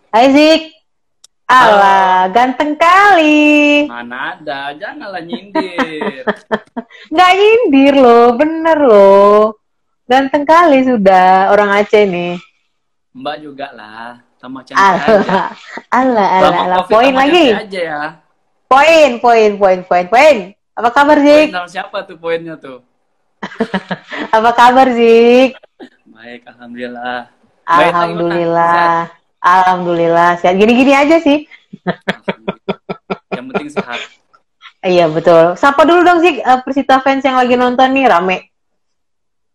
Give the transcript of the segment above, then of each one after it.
Hai Zik, Halo, alah ganteng kali. mana ada, janganlah nyindir. Nggak nyindir loh, bener loh. Ganteng kali sudah orang Aceh nih. Mbak juga lah, tambah cantik aja. Alah, alah, alah, Selama alah. COVID Poin tambah cantik lagi. aja ya. Poin, poin, poin, poin, poin. Apa kabar Poin Zik? sama siapa tuh poinnya tuh? Apa kabar Zik? Baik, Alhamdulillah. Mbak Ita gimana? Sehat? Alhamdulillah. Alhamdulillah. Sehat gini-gini aja sih. Alhamdulillah. Yang penting sehat. Iya betul. Sapa dulu dong Zik, Persita fans yang lagi nonton nih rame.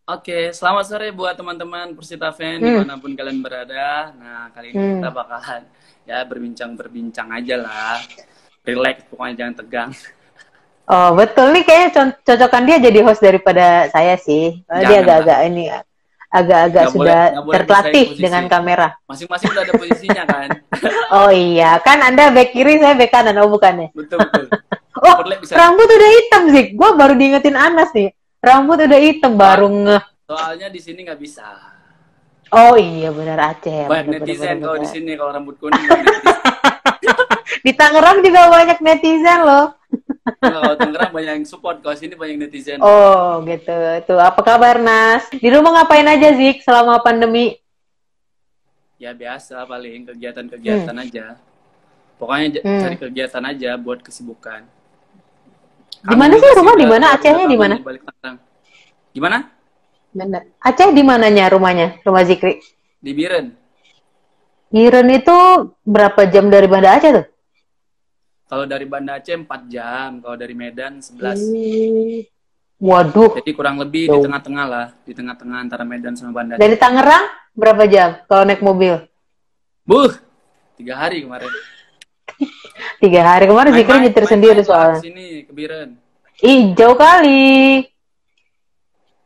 Oke, selamat sore buat teman-teman Persita fan Hmm, dimanapun kalian berada. Nah, kali ini kita hmm. bakalan ya berbincang-berbincang aja lah. Relax, pokoknya jangan tegang. Oh betul nih kayaknya cocokan dia jadi host daripada saya sih. Dia Janganlah. agak-agak ini, agak-agak sudah Nggak boleh bersaing terlatih dengan posisi. kamera. Masing-masing udah ada posisinya kan. Oh iya, kan Anda back kiri, saya back kanan, oh bukannya. Betul betul. Oh, Overlap bisa. rambut udah hitam sih. Gue baru diingetin Anas nih. Rambut udah hitam, baru Soal, ngeh. soalnya di sini nggak bisa. Oh iya benar Aceh ya, Banyak benar benar benar netizen kalau di benar. sini kalau rambut kuning banyak netizen. Di Tangerang juga banyak netizen loh. Kalau Tangerang banyak yang support, kalau sini banyak netizen. Oh gitu. Tuh apa kabar Nas? Di rumah ngapain aja Zik selama pandemi? Ya biasa paling Hmm, kegiatan-kegiatan aja. Pokoknya cari hmm. kegiatan aja buat kesibukan. Di Kangen mana sih juga sih rumah? Di udah mana? udah Acehnya di lama mana? nih balik Tangerang. Gimana? Bener. Aceh di mananya rumahnya? Rumah Zikri? Di Biren. Iren itu berapa jam dari Banda Aceh tuh? Kalau dari Banda Aceh 4 jam, kalau dari Medan 11. Hmm. Waduh, Jadi kurang lebih di jauh. tengah-tengah lah, di tengah-tengah antara Medan sama Banda Dari Aceh. Tangerang berapa jam kalau naik mobil? Buh, 3 hari kemarin. 3 hari kemarin Zikri nyetir sendiri Main-main lah ke soalnya. sini, ke Biren. Ih, jauh kali.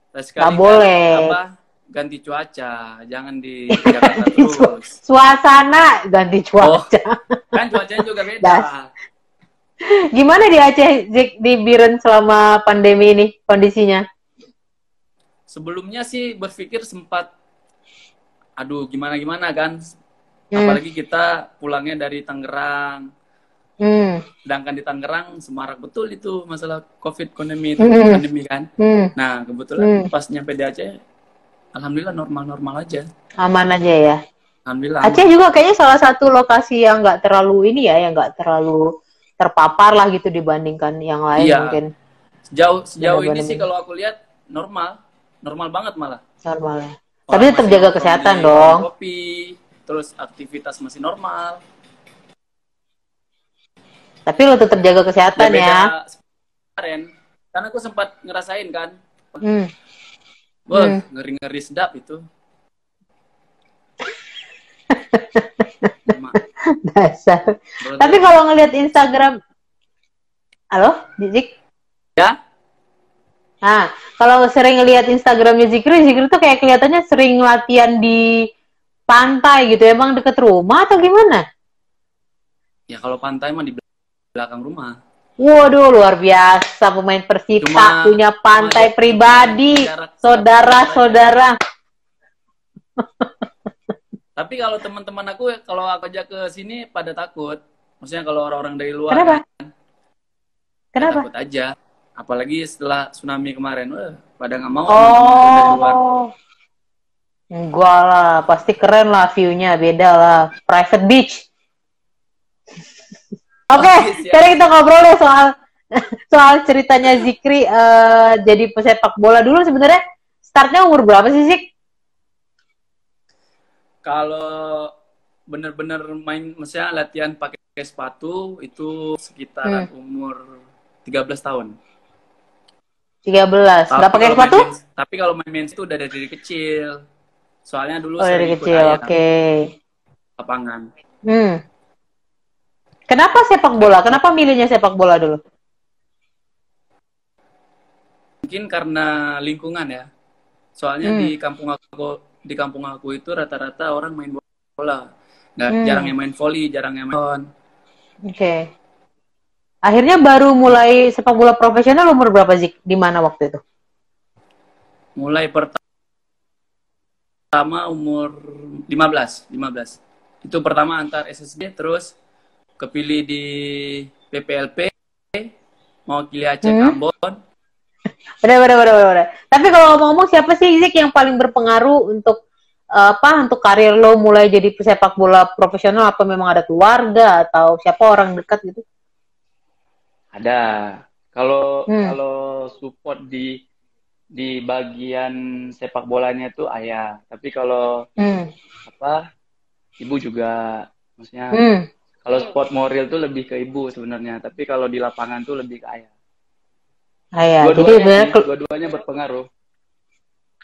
Nah, Nggak sekali-kali boleh. apa ganti cuaca, jangan di Jakarta terus. Suasana ganti Oh, cuaca. kan cuacanya juga beda. Das. Gimana di Aceh, Zik, di Biren selama pandemi ini kondisinya? Sebelumnya sih berpikir sempat, aduh gimana-gimana kan. Hmm, Apalagi kita pulangnya dari Tangerang. hmm, Sedangkan di Tangerang semarak betul itu masalah COVID hmm, pandemi kan. hmm, Nah, kebetulan hmm. pas nyampe di Aceh, alhamdulillah normal-normal aja. Aman aja ya. Alhamdulillah Aceh aman. juga kayaknya salah satu lokasi yang nggak terlalu ini ya, yang nggak terlalu terpapar lah gitu dibandingkan yang lain Iya, mungkin. sejauh ini sih Benar-benar kalau aku lihat normal, normal banget malah. normal ya. Tapi Orang tetap masih jaga nongkrong kesehatan di warung dong. kopi, terus aktivitas masih normal. Tapi lo tetap jaga Ya kesehatan ya. beda kemarin, karena aku sempat ngerasain kan, Hmm, wah hmm. ngeri-ngeri sedap itu. Mak, Dasar. Tapi bro, kalau ngelihat Instagram, halo, Zik? ya Nah, kalau sering ngelihat Instagramnya Zikri, Zikri tuh kayak kelihatannya sering latihan di pantai gitu. Emang deket rumah atau gimana? ya kalau pantai mah di belakang rumah. Waduh, luar biasa pemain Cuma Persita punya pantai cuma pribadi, jarak 100 meter aja. saudara-saudara. Tapi kalau teman-teman aku kalau aku ajak ke sini pada takut. Maksudnya kalau orang-orang dari luar Kenapa? kan, ya Kenapa? takut aja. Apalagi setelah tsunami kemarin, wah, pada nggak mau teman-temanku dari luar. Oh, enggak lah, pasti keren lah view-nya, beda lah. Private beach. Oke, Oke, siap. sekarang kita ngobrol deh soal soal ceritanya Zikri jadi pesepak bola dulu sebenarnya. Startnya umur berapa sih Zik? Kalau bener-bener main, misalnya latihan pakai sepatu itu sekitaran Hmm, umur 13 tahun. 13. Nggak Tapi pakai kalau main sepatu? mens, tapi kalau main mens itu udah dari kecil. Soalnya dulu Oh, dari sering ikut kecil, ayah oke. lapangan. Hmm. Kenapa sepak bola? Kenapa milihnya sepak bola dulu? Mungkin karena lingkungan ya. Soalnya Hmm, di kampung aku itu rata-rata orang main bola. Nggak, jarang hmm, yang main volley, jarang yang main. oke. Akhirnya baru mulai sepak bola profesional umur berapa Zik? Di mana waktu itu? Mulai pertama umur 15, 15. Itu pertama antar SSB, terus kepilih di PPLP, mewakili Aceh ke Ambon. Bener. Tapi kalau ngomong-ngomong, siapa sih Zik yang paling berpengaruh untuk untuk karir lo mulai jadi pesepak bola profesional? Apa memang ada keluarga atau siapa orang dekat gitu? Ada. Kalau support di bagian sepak bolanya itu ayah. Tapi kalau ibu juga, maksudnya kalau sport moral tuh lebih ke ibu sebenarnya. Tapi kalau di lapangan tuh lebih ke ayah. Dua-duanya berpengaruh.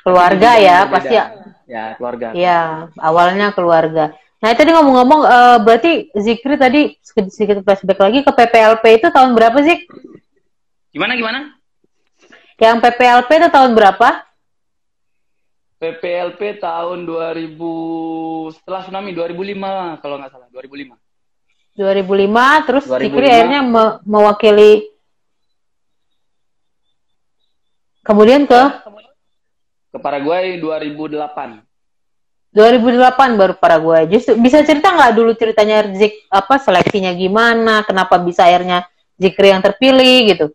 Keluarga ya, pasti ya. Ya, keluarga. Iya, awalnya keluarga. Nah, tadi ngomong-ngomong, berarti Zikri tadi sedikit flashback lagi ke PPLP itu tahun berapa, Zik? Gimana? Yang PPLP itu tahun berapa? PPLP tahun 2000, setelah tsunami 2005 kalau nggak salah, 2005. 2005, terus 2005. Zikri akhirnya mewakili. Kemudian ke Paraguay 2008. 2008 baru Paraguay. Justru bisa cerita nggak dulu ceritanya Zik, seleksinya gimana, kenapa bisa akhirnya Zikri yang terpilih gitu?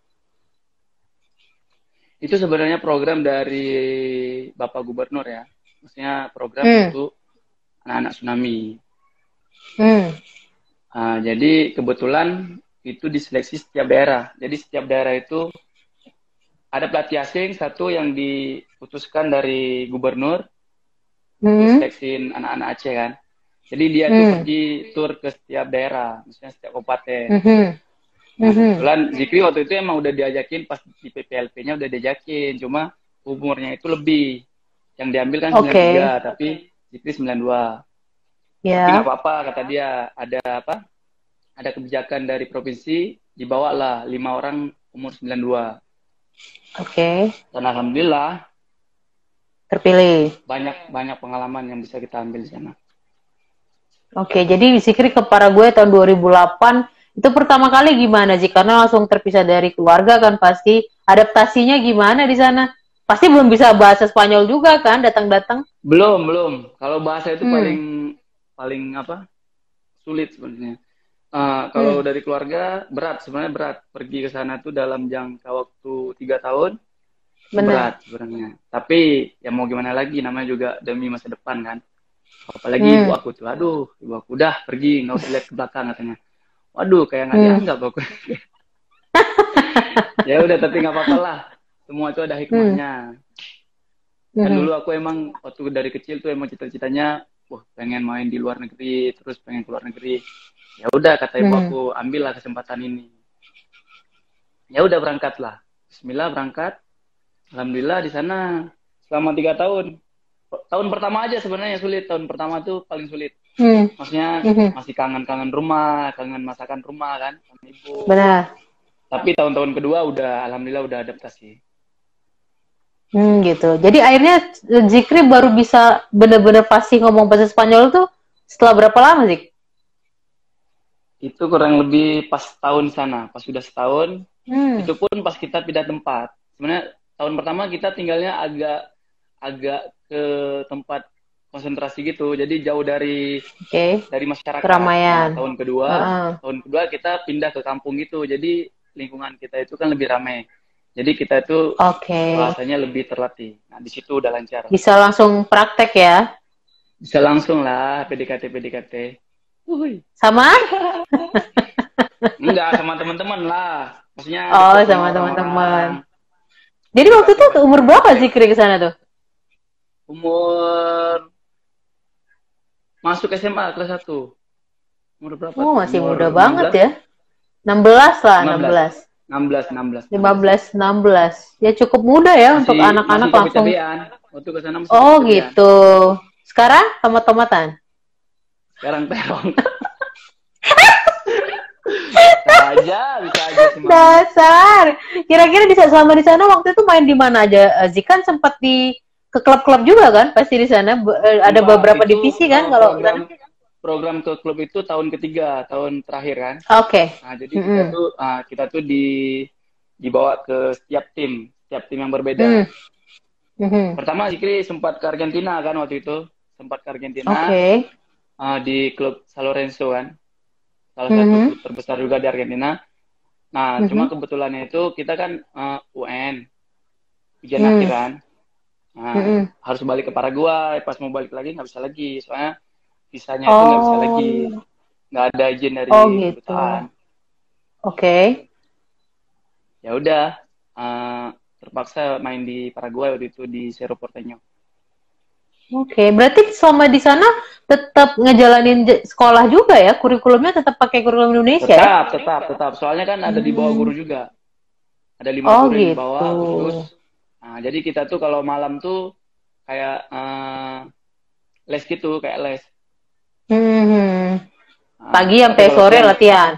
Itu sebenarnya program dari Bapak Gubernur ya. Maksudnya program untuk anak-anak tsunami. Jadi kebetulan itu diseleksi setiap daerah. Jadi setiap daerah itu ada pelatih asing satu yang diputuskan dari gubernur untuk seleksiin anak-anak Aceh kan. Jadi dia tuh pergi tur ke setiap daerah, misalnya setiap kabupaten. Kebetulan Zikri waktu itu emang udah diajakin pas di PPLP-nya udah diajakin, cuma umurnya itu lebih. Yang diambil kan 93, tapi Zikri 92. Tapi nggak apa-apa kata dia, ada kebijakan dari provinsi dibawalah 5 orang umur 92. Dan alhamdulillah terpilih. Banyak pengalaman yang bisa kita ambil di sana. Jadi Zikri ke Paraguay tahun 2008 itu pertama kali gimana sih? Karena langsung terpisah dari keluarga kan, pasti adaptasinya gimana di sana? Pasti belum bisa bahasa Spanyol juga kan datang-datang? Belum. Kalau bahasa itu paling sulit sebenarnya. Kalau dari keluarga sebenarnya berat. Pergi ke sana tuh dalam jangka waktu 3 tahun. Berat sebenarnya. Tapi ya mau gimana lagi, namanya juga demi masa depan kan. Apalagi ibu aku tuh, ibu aku udah pergi, nggak usah lihat ke belakang katanya. Waduh, kayak nggak dianggap aku. Ya udah, tapi nggak apa-apa lah. Semua itu ada hikmahnya. Dan dulu aku emang waktu dari kecil tuh emang cita-citanya, pengen main di luar negeri, terus pengen keluar negeri. Ya udah kata ibu aku, ambillah kesempatan ini. Ya udah berangkatlah. Bismillah berangkat. Alhamdulillah di sana selama 3 tahun. Tahun pertama aja sebenarnya sulit. Tahun pertama tuh paling sulit. Maksudnya masih kangen rumah, kangen masakan rumah kan sama ibu. Benar. Tapi tahun-tahun kedua alhamdulillah udah adaptasi. Gitu. Jadi akhirnya Zikri baru bisa benar-benar fasih ngomong bahasa Spanyol tuh setelah berapa lama, Zik? Itu kurang lebih pas tahun sana, pas sudah setahun. Itu pun pas kita pindah tempat. Sebenarnya tahun pertama kita tinggalnya agak ke tempat konsentrasi gitu, jadi jauh dari masyarakat. Keramaian. Tahun kedua kita pindah ke kampung gitu, jadi lingkungan kita itu kan lebih ramai. Jadi kita itu bahasanya lebih terlatih. Nah di situ udah lancar. Bisa langsung praktek ya? Bisa langsung lah, PDKT. Sama? Enggak, sama teman-teman lah. Maksudnya sama teman-teman. Jadi waktu itu umur berapa Zikri ke sana tuh? Umur masuk SMA kelas 1. Umur berapa? Masih muda banget ya. 16 lah, 16. 16. Ya cukup muda ya untuk anak-anak langsung. Waktu ke sana masih gitu. Sekarang tomat-tomatan? Sekarang terong. bisa aja sih. Dasar. Kira-kira selama di sana waktu itu main di mana aja? Zikan sempat ke klub-klub juga kan? Pasti di sana ada beberapa divisi kan kalau program ke klub itu tahun ketiga, tahun terakhir kan. Nah, jadi kita tuh dibawa ke setiap tim yang berbeda. Pertama Zikri sempat ke Argentina kan waktu itu. di klub San Lorenzo kan, salah satu klub terbesar juga di Argentina. Nah, cuma kebetulannya itu kita kan UN, ujian akhiran. Nah, harus balik ke Paraguay. Pas mau balik lagi nggak bisa lagi, soalnya visanya itu nggak bisa lagi, nggak ada izin dari gitu. kedutaan. Oke. Ya udah, terpaksa main di Paraguay waktu itu di Cerro Porteño. Oke, berarti selama di sana tetap ngejalanin sekolah juga ya? Kurikulumnya tetap pakai kurikulum Indonesia ya? Tetap. Soalnya kan ada di bawah guru juga. Ada 5 guru yang di bawah khusus. Nah, jadi kita tuh kalau malam tuh kayak les gitu, kayak les. Pagi sampai sore latihan?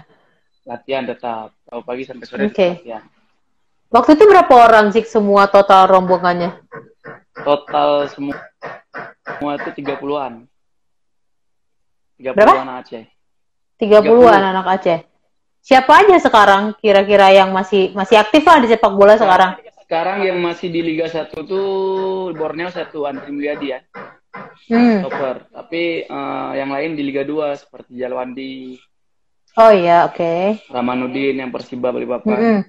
Latihan tetap. Kalau pagi sampai sore latihan. Waktu itu berapa orang sih semua total rombongannya? Total semua itu 30-an. 30-an berapa? anak Aceh. 30-an anak Aceh. Siapa aja sekarang kira-kira yang masih aktif lah di sepak bola sekarang? Sekarang yang masih di Liga 1 tuh Borneo 1, Andri Mulyadi ya. Stopper. Tapi yang lain di Liga 2 seperti Jalwandi. Oh iya, oke. Ramanuddin yang Persiba Balikpapan.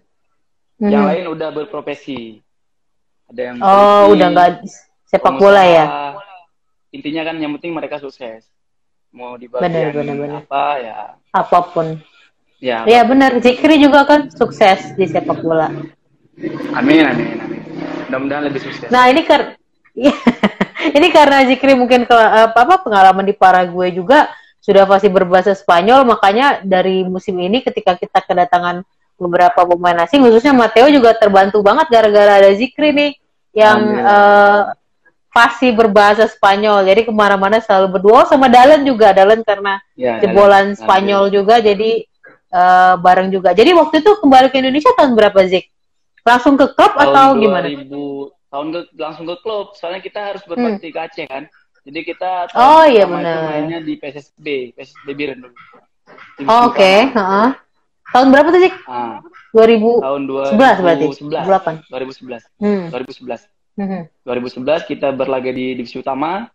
Yang lain udah berprofesi. Ada yang udah nggak sepak bola ya? Intinya kan yang penting mereka sukses. Mau di bagian apa ya? Apapun. Ya benar. Zikri juga kan sukses di sepak bola. Amin. Mudah-mudahan lebih sukses. Nah ini ini karena Zikri mungkin pengalaman di Paraguay juga sudah pasti berbahasa Spanyol, makanya dari musim ini ketika kita kedatangan beberapa pemain asing, khususnya Matteo juga terbantu banget gara-gara ada Zikri nih yang pasti berbahasa Spanyol, jadi kemana-mana selalu berdua sama Dalen juga, karena jebolan Spanyol juga, jadi bareng juga. Jadi waktu itu kembali ke Indonesia tahun berapa Zik? Langsung ke klub atau gimana? Langsung ke klub, soalnya kita harus berbakti ke Aceh kan. Jadi kita mainnya di PSSB Biren dulu. Oke. Tahun berapa tuh Zik? 2011 berarti? 2011 kita berlaga di divisi utama,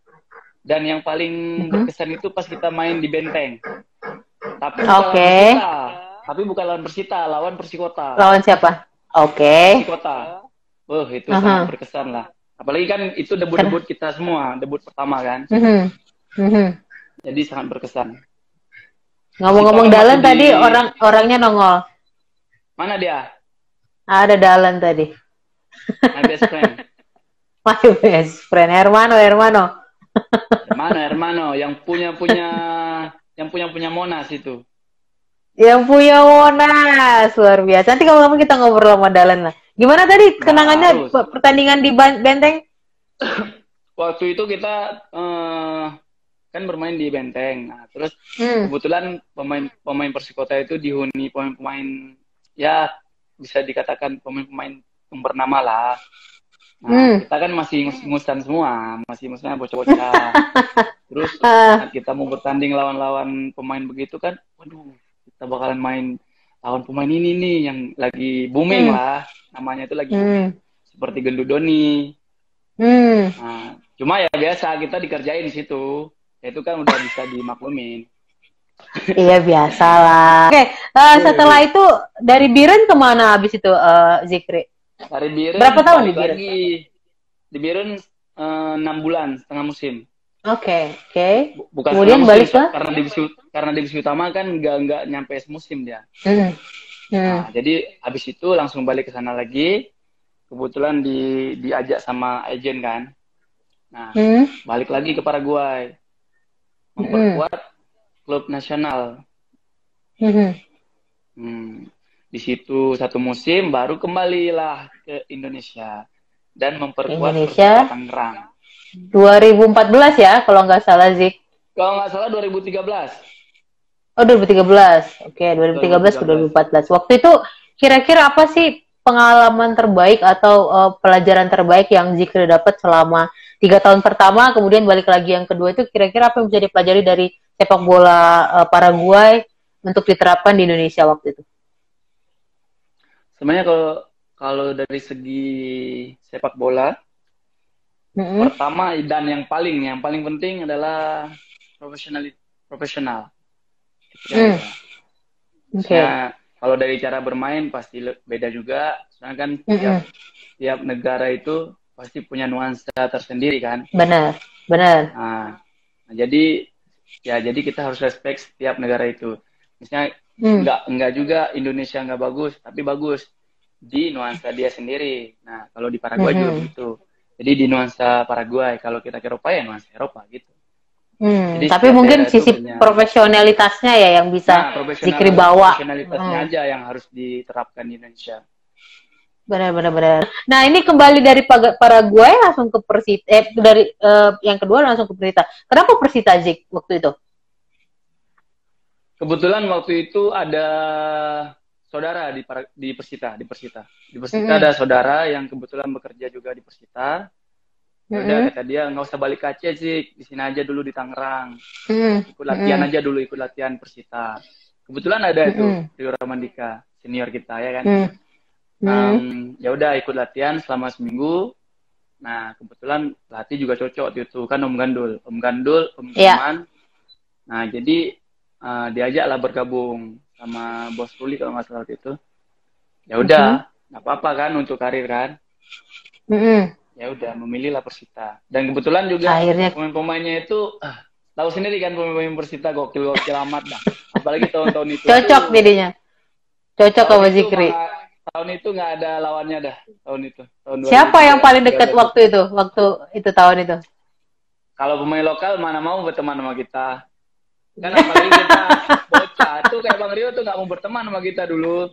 dan yang paling berkesan itu pas kita main di Benteng. Tapi bukan lawan Persita, lawan Persikota. Lawan siapa? Persikota. Itu sangat berkesan lah. Apalagi kan itu debut kita semua, debut pertama kan. Jadi sangat berkesan. Ngomong-ngomong Dalen tadi orangnya nongol. Mana dia? Ada Dalen tadi. My best friend. My best friend Hermano. Hermano yang punya Monas itu. Yang punya Monas, luar biasa. Nanti kalau kita ngobrol sama Dalen lah. Gimana tadi kenangannya pertandingan di Benteng? Waktu itu kita kan bermain di Benteng. Nah, terus kebetulan pemain Persikota itu dihuni pemain ya bisa dikatakan pemain yang bernama lah. Nah, kita kan masih ngusan semua, masih maksudnya bocah-bocah. Terus kita mau bertanding lawan pemain begitu kan, waduh, kita bakalan main lawan pemain ini nih yang lagi booming lah, namanya itu lagi booming, seperti Gendudoni. Nah, cuma ya biasa kita dikerjain di situ. Itu kan udah bisa dimaklumin. Iya biasa lah. Oke, setelah itu dari Biren kemana habis itu Zikri? Dari Biren berapa tahun di Biren? Di Biren 6 bulan, setengah musim. Oke. Bukan kemudian musim, balik ke? Karena divisi utama kan nggak nyampe semusim dia. Nah, jadi habis itu langsung balik ke sana lagi. Kebetulan diajak sama agent kan. Nah, balik lagi ke Paraguay. Memperkuat klub nasional. Di situ 1 musim, baru kembalilah ke Indonesia dan memperkuat Persita Tangerang. 2014 ya, kalau nggak salah Zik. Kalau nggak salah 2013. Oh 2013, oke 2013 ke 2014. Waktu itu kira-kira apa sih pengalaman terbaik atau pelajaran terbaik yang Zikri dapat selama 3 tahun pertama, kemudian balik lagi yang kedua, itu kira-kira apa yang bisa dipelajari dari sepak bola Paraguay untuk diterapkan di Indonesia waktu itu? Sebenarnya kalau dari segi sepak bola, pertama dan yang paling penting adalah profesional. Oke. Nah, kalau dari cara bermain pasti beda juga. Soalnya kan tiap negara itu pasti punya nuansa tersendiri kan. Benar, benar. Nah, jadi kita harus respect setiap negara itu. Misalnya nggak juga Indonesia nggak bagus, tapi bagus di nuansa dia sendiri. Nah, kalau di Paraguay juga begitu. Jadi di nuansa Paraguay, kalau kita ke Eropa ya nuansa Eropa gitu. Jadi tapi mungkin sisi profesionalitasnya ya yang bisa Zikri bawa. Profesionalitasnya aja yang harus diterapkan di Indonesia. Benar. Nah, ini kembali dari Paraguay langsung ke Persita. Dari yang kedua langsung ke Persita. Kenapa Persita, Zik, waktu itu? Kebetulan waktu itu ada saudara di Persita. Di Persita ada saudara yang kebetulan bekerja juga di Persita. Udah kata dia nggak usah balik ke Aceh sih, di sini aja dulu di Tangerang. Ikut latihan aja dulu, ikut latihan Persita. Kebetulan ada itu Rio Ramandika, senior kita ya kan. Ya udah ikut latihan selama seminggu. Nah kebetulan pelatih juga cocok waktu itu kan Om Gandul, teman. Nah jadi diajaklah bergabung sama Bos Ruli kalau nggak salah waktu itu. Ya udah, nggak apa-apa kan untuk karir kan. Ya udah memilihlah Persita. Dan kebetulan juga pemain-pemainnya itu tahu sendiri kan pemain Persita gokil amat dah. Apalagi tahun-tahun itu. Cocok jadinya. Cocok sama Zikri. Tahun itu nggak ada lawannya dah. Tahun itu. Siapa yang paling dekat waktu itu? Waktu itu tahun itu? Kalau pemain lokal mana mau berteman sama kita. Kan apalagi kita bocah tuh kayak Bang Rio tuh nggak mau berteman sama kita dulu.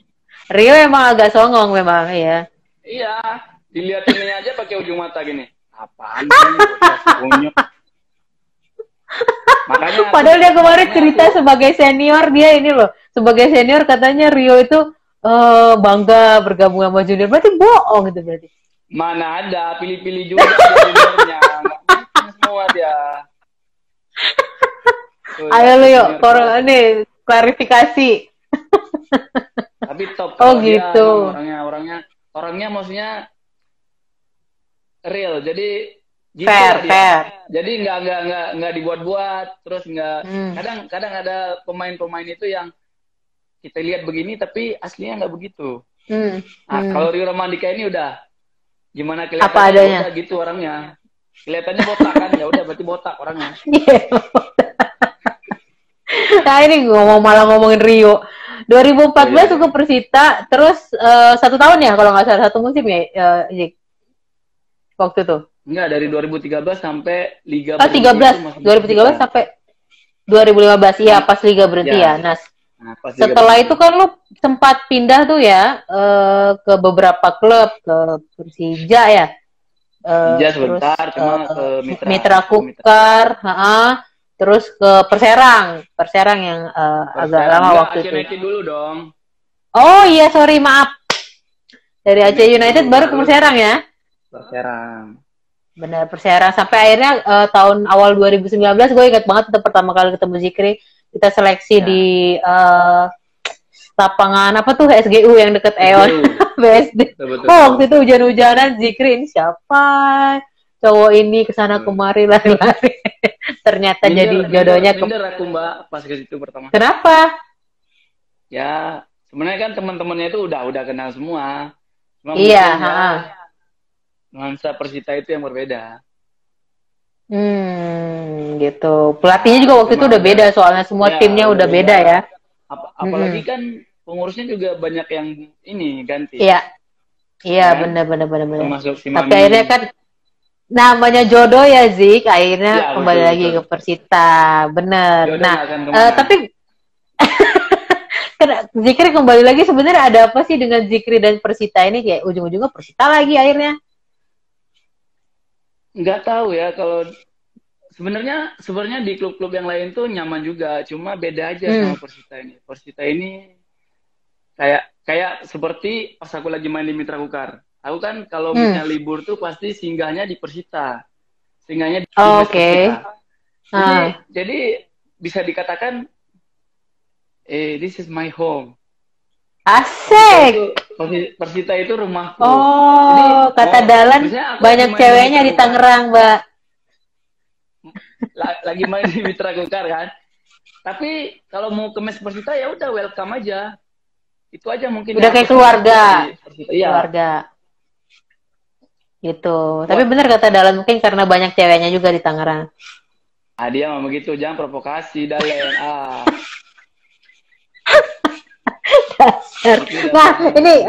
Rio emang agak songong memang ya. Iya, dilihat ini aja pakai ujung mata gini. Apaan sih bocah sepunyuk. Makanya padahal dia kemarin cerita sebagai senior dia ini loh. Sebagai senior katanya Rio itu bangga bergabung sama junior. Berarti bohong gitu berarti. Mana ada, pilih-pilih juga juniornya. Nggak semua dia. Ayo lo yuk, ini klarifikasi. Tapi top. Oh gitu. Orangnya maksudnya real. Jadi gitu fair. Jadi nggak dibuat-buat. Terus kadang ada pemain-pemain itu yang kita lihat begini tapi aslinya nggak begitu. Kalau Rio Ramandika ini udah gimana kelihatannya apa adanya udah gitu orangnya. Kelihatannya botak kan, ya udah berarti botak orangnya. Nah ini ngomongin Rio 2014 ke Persita terus 1 tahun ya kalau nggak salah 1 musim ya Zik waktu itu. Enggak, dari 2013 sampai Liga 2013 sampai 2015 iya pas Liga berhenti ya. Nah setelah itu kan lu sempat pindah tuh ya ke beberapa klub, ke Persija ya. Persija sebentar, cuma ke Mitra Kukar, terus ke Perserang yang agak lama waktu itu. United dulu dong. Oh iya, sorry maaf. Dari Aceh United baru ke Perserang ya? Perserang. Benar, Perserang sampai akhirnya tahun awal 2019 gue ingat banget itu pertama kali ketemu Zikri. Kita seleksi di lapangan apa tuh SGU yang deket EON BSD. Betul. Waktu itu hujan-hujanan Zikri ini siapa? Cowok ini kesana kemari lari-lari. Ternyata jadi jodohnya minder aku Mbak pas ke situ pertama. Kenapa? Ya, sebenarnya kan teman-temannya itu udah kenal semua. Cuma iya, nuansa Persita itu yang berbeda. Gitu. Pelatihnya juga waktu itu udah beda soalnya semua timnya udah beda ya. Apalagi kan pengurusnya juga banyak yang ini ganti. Iya. Iya, benar. Termasuk si Tapi akhirnya kan namanya jodoh ya Zik, akhirnya kembali lagi ke Persita. Bener. Jodoh nah, tapi Zikri kembali lagi sebenarnya ada apa sih dengan Zikri dan Persita ini kayak ujung-ujungnya Persita lagi akhirnya? Nggak tahu ya kalau sebenarnya di klub-klub yang lain tuh nyaman juga, cuma beda aja sama Persita ini. Persita ini kayak seperti pas aku lagi main di Mitra Kukar. Aku kan kalau misalnya libur tuh pasti singgahnya di Persita. Singgahnya di Persita. Jadi bisa dikatakan this is my home. Asik. Persita itu rumahku. Oh, jadi, kata Dalan banyak ceweknya di Tangerang, Mbak. Lagi main di Mitra Kukar kan. Tapi kalau mau ke mes Persita ya udah welcome aja. Itu aja mungkin. Udah kayak keluarga. Iya. Keluarga. Gitu. Tapi benar kata Dalan, mungkin karena banyak ceweknya juga di Tangerang. Ah, dia mah begitu, jangan provokasi Dalan. Nah, ini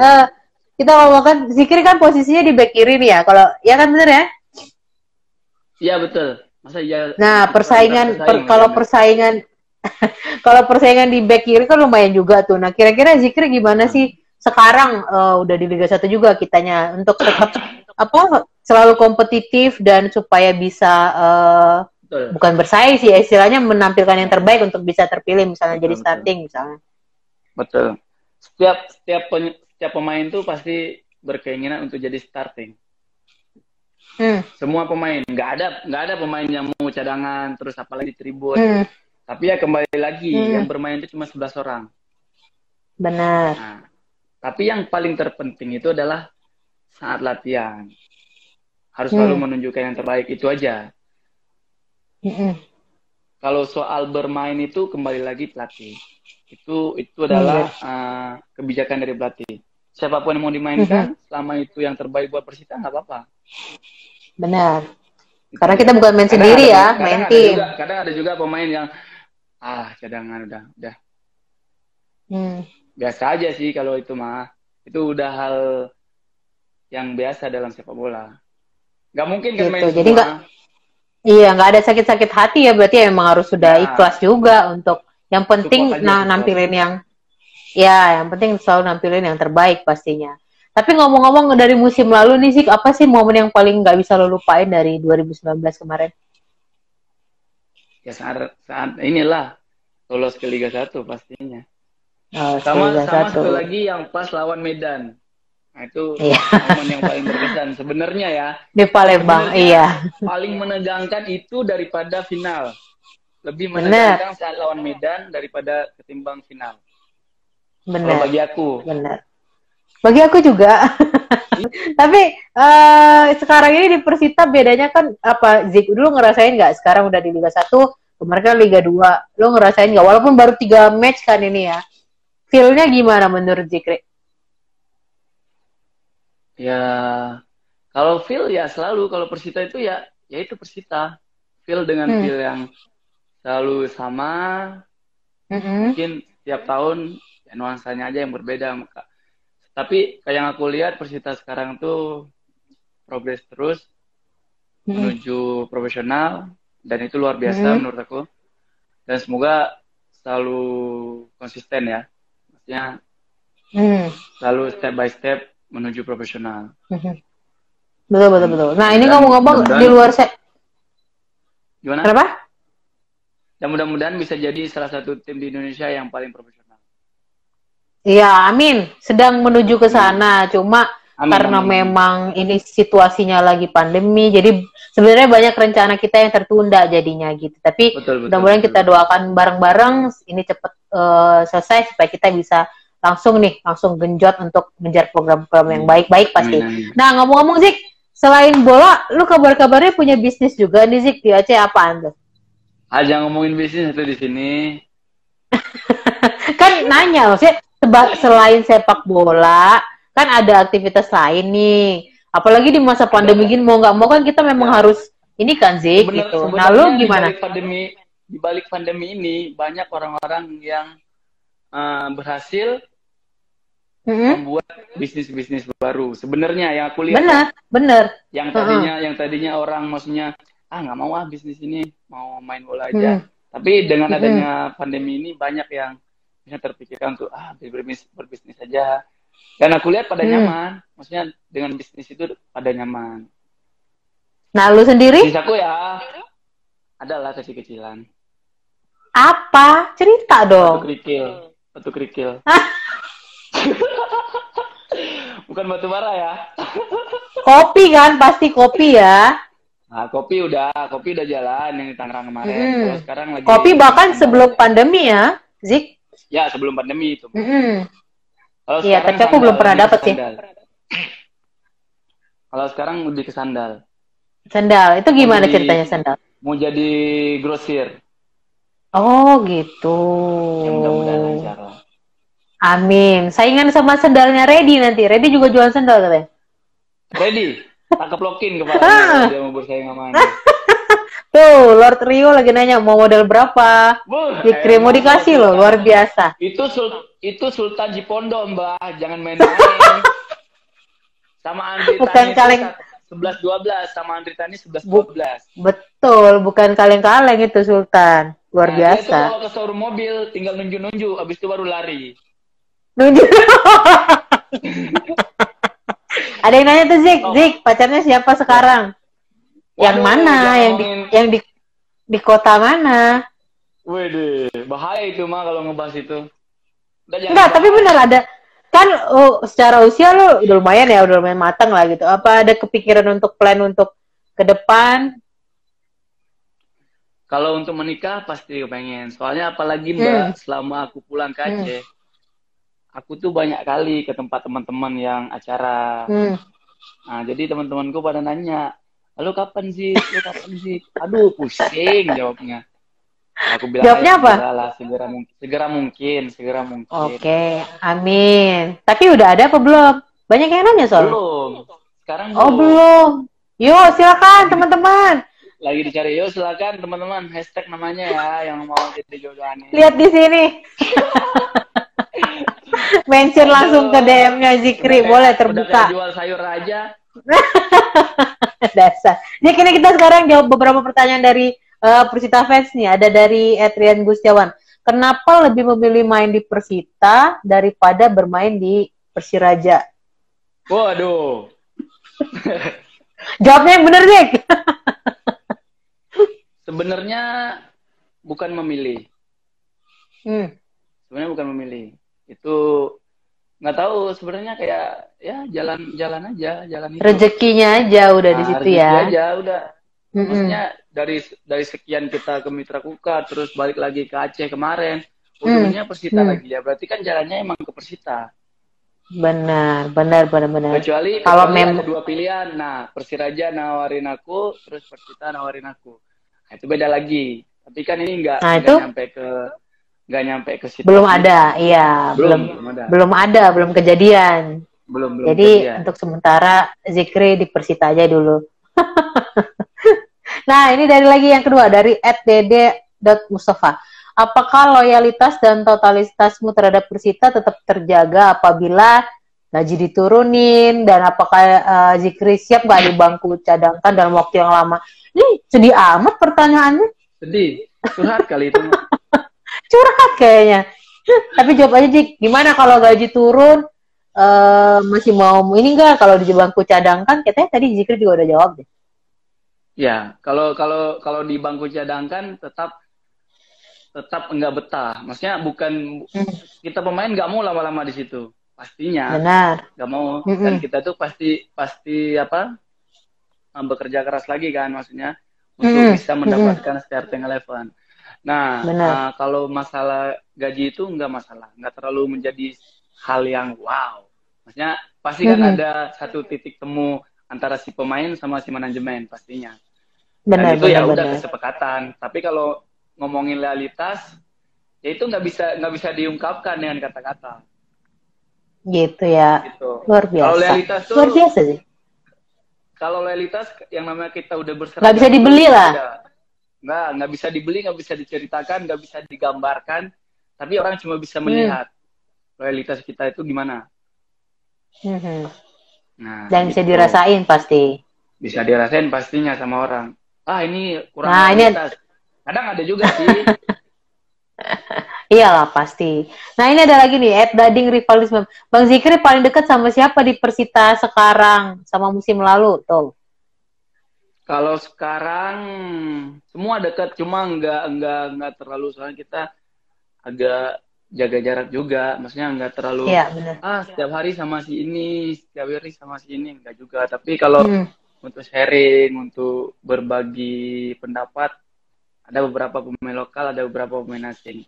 kita ngomongkan Zikri kan posisinya di back kiri nih ya. Kalau ya kan bener ya? Iya betul. Masa iya. Nah, kalau persaingan kalau persaingan di back kiri kan lumayan juga tuh. Nah, kira-kira Zikri gimana sih sekarang udah di Liga 1 juga kitanya untuk tetap selalu kompetitif dan supaya bisa bukan bersaing sih, istilahnya menampilkan yang terbaik untuk bisa terpilih misalnya jadi starting misalnya. Betul. Setiap pemain tuh pasti berkeinginan untuk jadi starting. Semua pemain, nggak ada pemain yang mau cadangan terus apalagi tribun. Tapi ya kembali lagi yang bermain itu cuma 11 orang. Benar. Nah, tapi yang paling terpenting itu adalah saat latihan harus selalu menunjukkan yang terbaik, itu aja. Kalau soal bermain itu kembali lagi pelatih. Itu adalah kebijakan dari pelatih. Siapapun yang mau dimainkan, selama itu yang terbaik buat Persita nggak apa-apa. Benar. Karena kita bukan main sendiri ya, main tim. Kadang ada juga pemain yang cadangan udah. Biasa aja sih kalau itu mah. Itu udah hal yang biasa dalam sepak bola. Nggak mungkin kan main semua. Jadi nggak ada sakit-sakit hati ya, berarti ya memang harus sudah ikhlas juga untuk yang penting nampilin yang penting selalu nampilin yang terbaik pastinya. Tapi ngomong-ngomong dari musim lalu nih sih, apa sih momen yang paling nggak bisa lo lupain dari 2019 kemarin? Ya saat inilah lolos ke Liga 1 pastinya. Sama satu lagi yang pas lawan Medan. Nah itu momen yang paling berkesan sebenarnya ya. Di Palembang, paling menegangkan itu daripada final. Lebih menegangkan saat lawan Medan daripada ketimbang final. Benar. Kalau bagi aku. Benar. Bagi aku juga. Tapi sekarang ini di Persita bedanya kan apa, Zik? Dulu ngerasain nggak? Sekarang udah di Liga 1, kemarin kan Liga 2. Lo ngerasain nggak? Walaupun baru 3 match kan ini ya. Feel-nya gimana menurut Zikri? Ya, kalau feel ya selalu. Kalau Persita itu ya itu Persita. Feel dengan feel yang selalu sama. Mungkin setiap tahun ya, nuansanya aja yang berbeda. Tapi kayak yang aku lihat Persita sekarang tuh progres terus menuju profesional dan itu luar biasa menurut aku. Dan semoga selalu konsisten ya. Maksudnya selalu step by step menuju profesional. Betul. Nah, ini ngomong-ngomong di luar gimana? Kenapa? Dan mudah-mudahan bisa jadi salah satu tim di Indonesia yang paling profesional. Iya, amin. Sedang menuju ke sana. Cuma karena memang ini situasinya lagi pandemi, jadi sebenarnya banyak rencana kita yang tertunda jadinya gitu. Tapi mudah-mudahan kita doakan bareng-bareng ini cepat selesai supaya kita bisa langsung genjot untuk mengejar program-program yang baik-baik pasti. Nah, ngomong-ngomong Zik, selain bola, lu kabar-kabarnya punya bisnis juga nih Zik, di Aceh apaan tuh? Aja ngomongin bisnis itu di sini. Kan nanya maksudnya selain sepak bola, kan ada aktivitas lain nih. Apalagi di masa pandemi gini, mau nggak mau kan kita memang harus ini kan Zik gitu. Nah, lu gimana? Di balik pandemi ini banyak orang-orang yang berhasil membuat bisnis-bisnis baru. Sebenarnya yang aku lihat benar. Yang tadinya orang maksudnya nggak mau bisnis ini, mau main bola aja. Tapi dengan adanya pandemi ini banyak yang bisa terpikirkan untuk berbisnis aja. Dan aku lihat pada nyaman. Maksudnya dengan bisnis itu pada nyaman. Nah, lu sendiri? Bisnis aku ya adalah kecil-kecilan. Apa? Cerita dong. Batu kerikil. Bukan batu bara ya. Kopi kan, pasti kopi ya. Nah, kopi udah jalan yang di Tangerang kemarin. Kalau sekarang lagi kopi bahkan sebelum pandemi ya, Zik? Ya, sebelum pandemi itu. Iya, tapi aku belum pernah dapat sih. Kalau sekarang lebih ke sandal. Sandal, itu gimana ceritanya sandal? Mau jadi grosir. Oh gitu. Ya mudah-mudahan lancar lah. Amin. Saingan sama sendalnya Ready nanti. Ready juga jualan sendal katanya. Ready, tak keplokin kepalanya kalau dia mau bersaing sama Anda. Tuh, Lord Rio lagi nanya mau modal berapa. Fikri mau dikasih loh, luar biasa. Itu Sultan Cipondo, Mbak. Jangan main-main. Sama Andri Bukan Tani kaleng. 11-12, sama Andri Tani 11-12. Betul, bukan kaleng-kaleng itu Sultan. Luar Dia tuh biasa. kalau ke showroom mobil tinggal nunjuk-nunjuk, habis itu baru lari. Nunjuk. Ada yang nanya tuh Zik, pacarnya siapa sekarang? Yang Waduh, mana? Yang di kota mana? Wede, bahaya itu mah kalau ngebahas itu. Enggak, tapi benar ada kan secara usia lu udah lumayan ya, udah lumayan matang lah gitu. Apa ada kepikiran untuk plan untuk ke depan? Kalau untuk menikah pasti kepengen. Soalnya apalagi Mbak, selama aku pulang ke Aceh, aku tuh banyak kali ke tempat teman-teman yang acara. Nah, jadi teman-temanku pada nanya, "Lu kapan sih? Lu kapan sih?" Aduh, pusing jawabnya. Aku bilang, jawabnya apa? Segera mungkin. Oke, amin. Tapi udah ada apa belum? Banyak yang nanya soal. Belum. Sekarang belum. Oh, belum. Yuk, silakan teman-teman. Lagi dicari, yuk silakan teman-teman. Hashtag namanya ya, yang mau jadi jodohannya. Lihat di sini. Mention langsung ke DM-nya Zikri, boleh terbuka. Udah jual sayur aja. Dasar. Jadi kini kita sekarang jawab beberapa pertanyaan dari Persita fans nih. Ada dari Adrian Gustiawan. Kenapa lebih memilih main di Persita daripada bermain di Persiraja? Waduh. Jawabnya yang bener, Zik. Sebenarnya bukan memilih. Sebenarnya bukan memilih. Itu nggak tahu, sebenarnya kayak ya jalan aja, jalan itu. Rezekinya aja udah di situ ya. Rezeki aja udah. Maksudnya dari sekian kita ke Mitra Kukar, terus balik lagi ke Aceh kemarin, ujungnya Persita lagi ya. Berarti kan jalannya emang ke Persita. Benar. Kecuali kalau ada dua pilihan. Nah, Persiraja nawarin aku, terus Persita nawarin aku. Nah, itu beda lagi. Tapi kan ini nggak nyampe ke situ. Belum ada, iya. Belum ada, belum kejadian. Belum Jadi kejadian. untuk sementara Zikri di Persita aja dulu. Nah, ini dari lagi yang kedua dari @dd.mustafa. Apakah loyalitas dan totalitasmu terhadap Persita tetap terjaga apabila gaji diturunin, dan apakah Zikri siap nggak di bangku cadangkan dalam waktu yang lama? Ini sedih amat pertanyaannya. Sedih, curhat kali itu. Curhat kayaknya. Tapi jawab aja, Zik. Gimana kalau gaji turun, masih mau ini nggak kalau di bangku cadangkan? Katanya tadi Zikri juga udah jawab deh. Ya, kalau di bangku cadangkan tetap enggak betah. Maksudnya bukan kita pemain nggak mau lama-lama di situ. Pastinya. Benar. Nggak mau. Dan kita tuh pasti bekerja keras lagi kan, maksudnya untuk bisa mendapatkan starting 11. Nah, kalau masalah gaji itu nggak masalah, nggak terlalu menjadi hal yang wow. Maksudnya pasti kan ada satu titik temu antara si pemain sama si manajemen pastinya. Dan itu ya udah kesepakatan. Tapi kalau ngomongin loyalitas, ya itu nggak bisa diungkapkan dengan kata-kata. Gitu ya. Gitu. Luar biasa. Kalau loyalitas tuh, luar biasa sih. Kalau loyalitas yang namanya kita udah berseragam, nggak bisa dibeli lah. Nggak bisa dibeli, nggak bisa diceritakan, nggak bisa digambarkan. Tapi orang cuma bisa melihat loyalitas kita itu gimana. Nah, dan bisa dirasain pasti. Bisa dirasain pastinya sama orang. Ini kurang loyalitas. Kadang ada juga sih. Iyalah pasti. Nah, ini ada lagi nih, @dading rivalisme. Bang Zikri paling dekat sama siapa di Persita sekarang sama musim lalu tuh? Kalau sekarang semua dekat, cuma nggak terlalu, soalnya kita agak jaga jarak juga. Maksudnya nggak terlalu setiap hari sama si ini, setiap hari sama si ini, nggak juga. Tapi kalau untuk sharing, untuk berbagi pendapat, ada beberapa pemain lokal, ada beberapa pemain asing.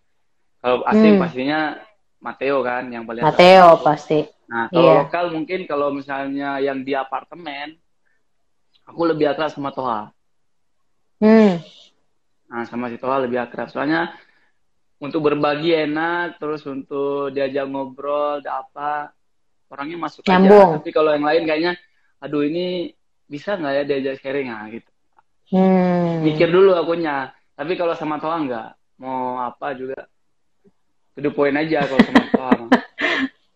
Kalau asing pastinya Matteo kan yang paling Matteo pasti. Nah, kalau lokal mungkin kalau misalnya yang di apartemen, aku lebih akrab sama Toha. Nah, sama si Toha lebih akrab. Soalnya untuk berbagi enak, terus untuk diajak ngobrol, ada apa, orangnya masuk Nyambung. aja. Tapi kalau yang lain kayaknya, aduh ini bisa nggak ya diajak sharing gitu. Mikir dulu akunya. Tapi kalau sama Toha nggak, mau apa juga, to the point aja kalau sama Toha.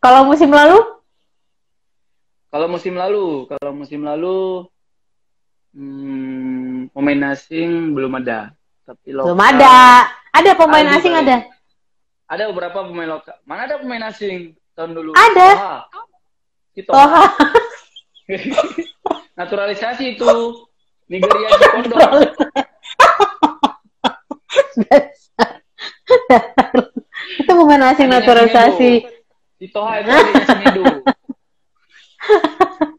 Kalau musim lalu? Kalau musim lalu pemain asing belum ada. Tapi Belum lokal ada. Ada pemain asing balik. ada. Ada beberapa pemain lokal. Mana ada pemain asing tahun dulu? Ada. Toha. Naturalisasi itu. Nigeria Cipondo. Itu pemain asing naturalisasi. Di Toha itu di Cinedu.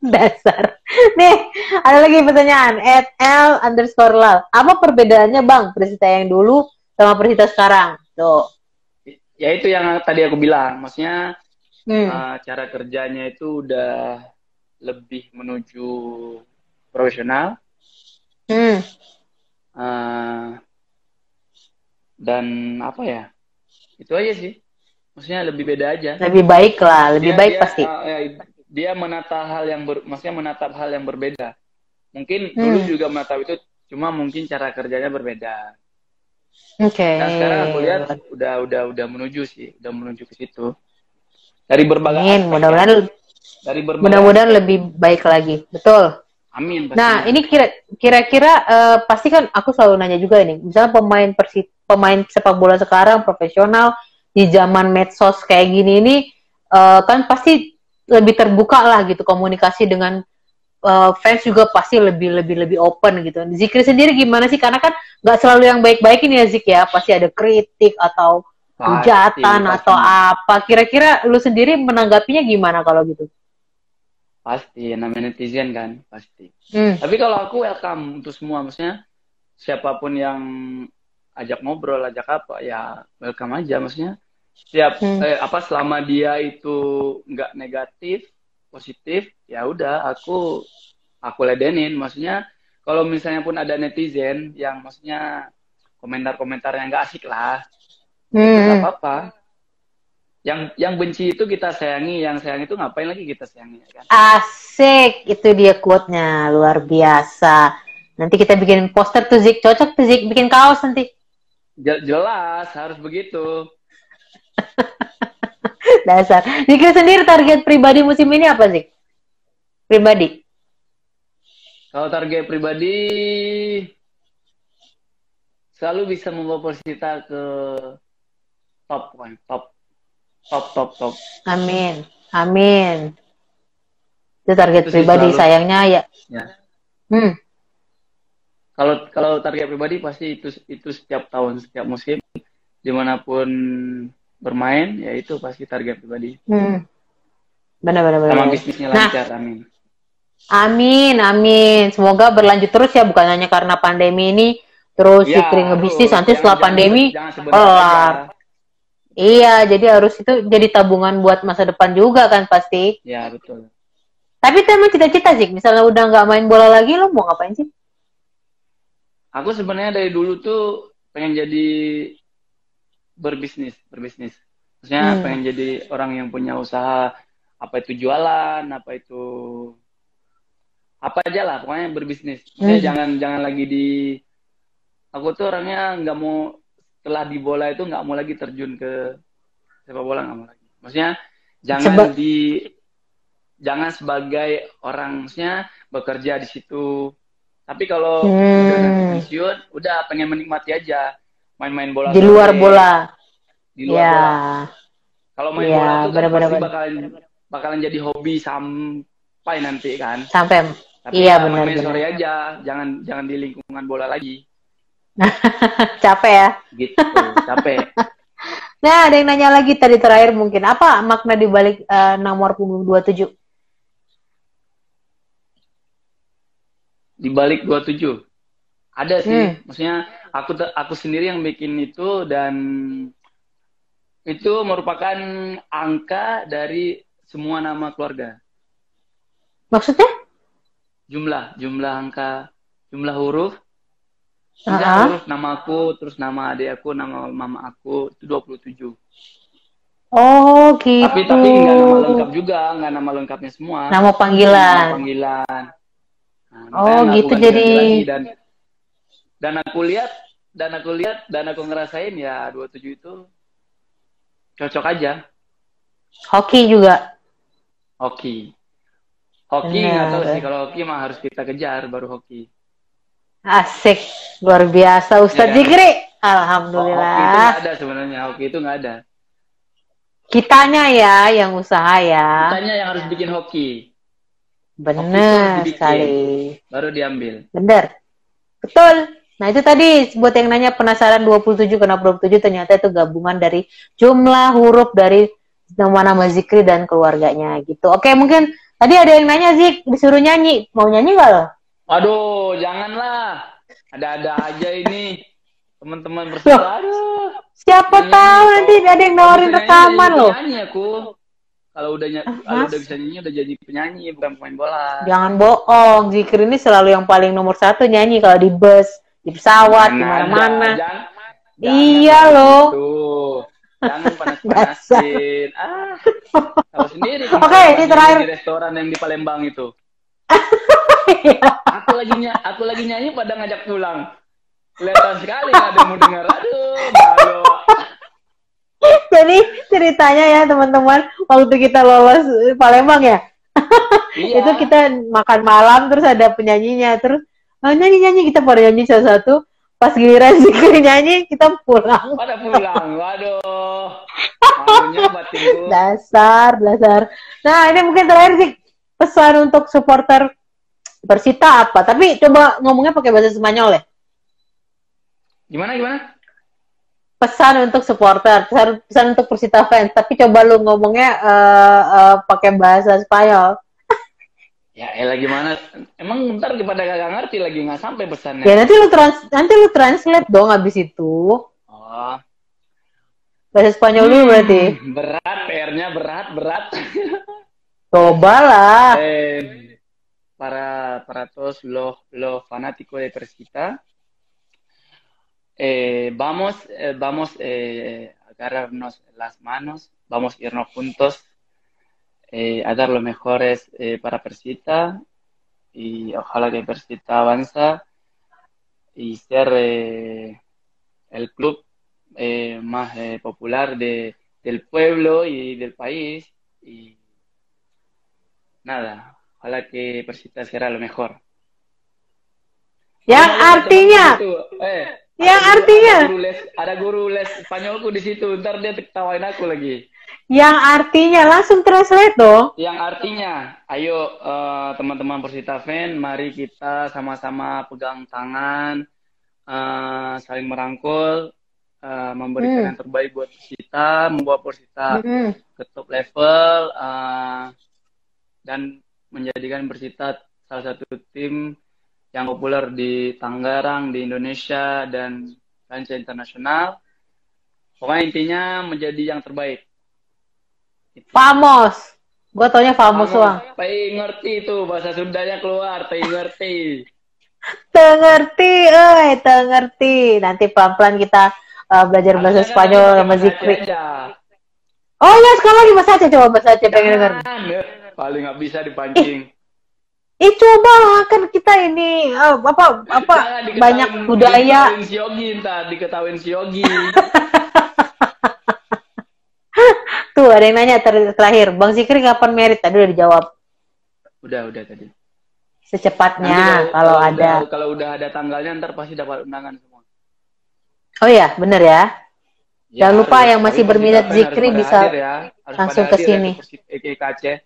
Dasar. Nih, ada lagi pertanyaan. @l_lal. Apa perbedaannya Bang, Persita yang dulu sama Persita sekarang? Tuh. Ya itu yang tadi aku bilang. Maksudnya cara kerjanya itu udah lebih menuju profesional. Dan apa ya? Itu aja sih. Maksudnya lebih beda aja. Lebih baik lah, lebih baik pasti. Dia menata hal yang maksudnya menatap hal yang berbeda. Mungkin dulu juga menatap itu, cuma mungkin cara kerjanya berbeda. Oke. Dan sekarang aku lihat udah menuju ke situ. Dari berbagai aspek. Mudah-mudahan lebih baik lagi. Betul. Amin. Pastinya. Nah, ini kira-kira pasti kan aku selalu nanya juga ini. Misalnya pemain sepak bola sekarang profesional di zaman medsos kayak gini ini kan pasti lebih terbuka lah gitu, komunikasi dengan fans juga pasti lebih open gitu. Zikri sendiri gimana sih? Karena kan nggak selalu yang baik-baik ini ya Zik ya, pasti ada kritik atau hujatan atau apa. Kira-kira lu sendiri menanggapinya gimana kalau gitu? Pasti, namanya netizen kan, pasti. Tapi kalau aku welcome untuk semua, maksudnya siapapun yang ajak ngobrol, ajak apa, ya welcome aja, maksudnya. Selama dia itu nggak negatif, positif, ya udah aku ladenin. Maksudnya kalau misalnya pun ada netizen yang maksudnya komentar-komentar yang nggak asik lah, itu nggak apa-apa. Yang benci itu kita sayangi, yang sayang itu ngapain lagi kita sayangi, kan? Asik, itu dia quote-nya, luar biasa. Nanti kita bikin poster tuh Zik, cocok tuh Zik, bikin kaos nanti. Jelas harus begitu. Dasar. Zikri sendiri target pribadi musim ini apa sih? Pribadi? Kalau target pribadi selalu bisa membawa Persita ke top. Amin. Itu target pribadi selalu, sayangnya ya. Kalau target pribadi pasti itu setiap tahun, setiap musim, dimanapun bermain, ya itu pasti target pribadi. Benar. Sama bisnisnya lancar, amin. Semoga berlanjut terus ya, bukan hanya karena pandemi ini. Terus Zikri ngebisnis, nanti setelah pandemi kelar. Iya, jadi harus itu jadi tabungan buat masa depan juga kan pasti. Ya, betul. Tapi emang cita-cita Zik, misalnya udah nggak main bola lagi, lo mau ngapain sih? Aku sebenarnya dari dulu tuh pengen jadi berbisnis. Maksudnya pengen jadi orang yang punya usaha, apa itu jualan, apa aja lah, pokoknya berbisnis. Maksudnya jangan lagi aku tuh orangnya nggak mau setelah di bola itu nggak mau lagi terjun ke sepak bola, nggak mau lagi. Maksudnya jangan sebagai orang, maksudnya bekerja di situ. Tapi kalau udah nanti pensiun, udah pengen menikmati aja main-main bola di luar bola. Di luar bola. Kalau main bola tuh kan pasti bakalan jadi hobi sampai nanti kan. Tapi benar. Main sore aja, jangan di lingkungan bola lagi. Capek ya? Gitu, capek. Nah, ada yang nanya lagi tadi terakhir mungkin. Apa makna dibalik nomor punggung 27? Dibalik 27? Ada sih. Maksudnya aku sendiri yang bikin itu, dan itu merupakan angka dari semua nama keluarga. Maksudnya? Jumlah angka, jumlah huruf Terus nama aku, terus nama adik aku, nama mama aku, itu 27. Oh, gitu. Tapi nggak nama lengkap juga, nggak nama lengkapnya semua. Nama panggilan. Nama panggilan. Oh, gitu jadi. Lagi, dan aku lihat, dan aku ngerasain ya 27 itu cocok aja. Hoki juga. Hoki nggak tahu sih, kalau hoki mah harus kita kejar baru hoki. Asik, luar biasa Ustadz Zikri. Alhamdulillah. Hoki itu nggak ada sebenarnya, hoki itu nggak ada. Kitanya ya yang usaha ya. Kitanya yang harus bikin hoki. Bener sekali. Baru diambil. Bener. Betul. Nah itu tadi buat yang nanya penasaran 27 kenapa 27, ternyata itu gabungan dari jumlah huruf dari nama-nama Zikri dan keluarganya gitu. Oke, mungkin tadi ada yang nanya Zik, disuruh nyanyi. Mau nyanyi nggak lo? Aduh, janganlah. Ada-ada aja ini. Teman-teman bersama. Siapa tahu nanti ada yang nawarin rekaman loh. Nyanyi aku. Kalau udah bisa nyanyi udah jadi penyanyi, bukan pemain bola. Jangan bohong, Zikri ini selalu yang paling nomor 1 nyanyi kalau di bus, di pesawat, di mana-mana. Iya loh. Jangan panas-panasin. Tahu sendiri. Oke, ini terakhir. Di restoran yang di Palembang itu. Aku lagi nyanyi pada ngajak pulang. Kelihatan sekali nggak ada yang mau dengar. Aduh, malu. Jadi ceritanya ya teman-teman, waktu kita lolos Palembang ya, iya. Itu kita makan malam terus ada penyanyinya, terus nyanyi kita pada nyanyi satu-satu. Pas giliran Zikri nyanyi kita pulang. Pada pulang, waduh. Malunya batinku. Dasar. Nah ini mungkin terakhir sih pesan untuk supporter Persita apa? Tapi coba ngomongnya pakai bahasa Spanyol ya. Gimana? Pesan untuk supporter, pesan untuk Persita fans, tapi coba lu ngomongnya pakai bahasa Spanyol. Ya elah gimana? Emang ntar pada gak ngerti lagi, nggak sampai pesannya. Ya nanti lu translate dong abis itu. Oh. Bahasa Spanyol dulu berarti. Berat, PR-nya berat. Cobalah. Para todos los fanáticos de Persita. Vamos agarrarnos las manos, vamos a irnos juntos a dar lo mejores para Persita y ojalá que Persita avanza y ser el club más popular del pueblo y del país y nada, ojalá que Persita será lo mejor. Yang artinya ada guru les Spanyolku di situ, ntar dia ketawain aku lagi. Yang artinya langsung translate dong. Yang artinya, ayo teman-teman Persita fan, mari kita sama-sama pegang tangan, saling merangkul, memberikan yang terbaik buat Persita, membawa Persita ke top level, dan menjadikan Persita salah satu tim yang populer di Tangerang, di Indonesia, dan kancah internasional. Pokoknya intinya menjadi yang terbaik. Famos. Gue taunya famos doang. Pai ngerti itu, bahasa Sundanya keluar, pai ngerti. Tengerti. Nanti pelan-pelan kita belajar bahasa Spanyol sama Zikri. Oh ya, sekarang lagi bahasa Aceh, coba bahasa Aceh pengen denger. Paling nggak bisa dipancing. Coba kan kita ini banyak budaya. Diketahuin si Yogi. Tuh ada yang nanya terakhir, Bang Zikri kapan merit? Tadi udah dijawab. Udah tadi. Secepatnya kalau ada. Kalau udah ada tanggalnya ntar pasti dapat undangan semua. Oh ya, bener ya. Jangan lupa yang masih berminat Zikri bisa langsung ke sini. Kaceh.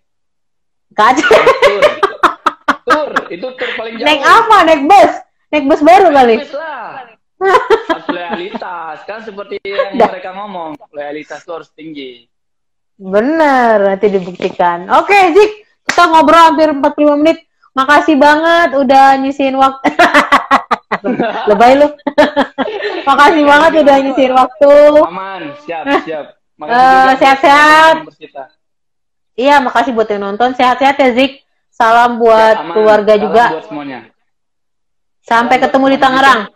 Tur paling jauh. Naik apa? Naik bus baru kali. Bus lah. Harus loyalitas, kan seperti yang mereka ngomong, loyalitas itu harus tinggi. Bener, nanti dibuktikan. Oke, Zik, kita ngobrol hampir 45 menit. Makasih banget udah nyisihin waktu. Lebay lu. Makasih banget udah nyisihin waktu. Aman, siap. Sehat-sehat. Iya, makasih buat yang nonton. Sehat-sehat ya, Zik. Salam buat keluarga juga. Buat semuanya. Sampai ketemu di Tangerang.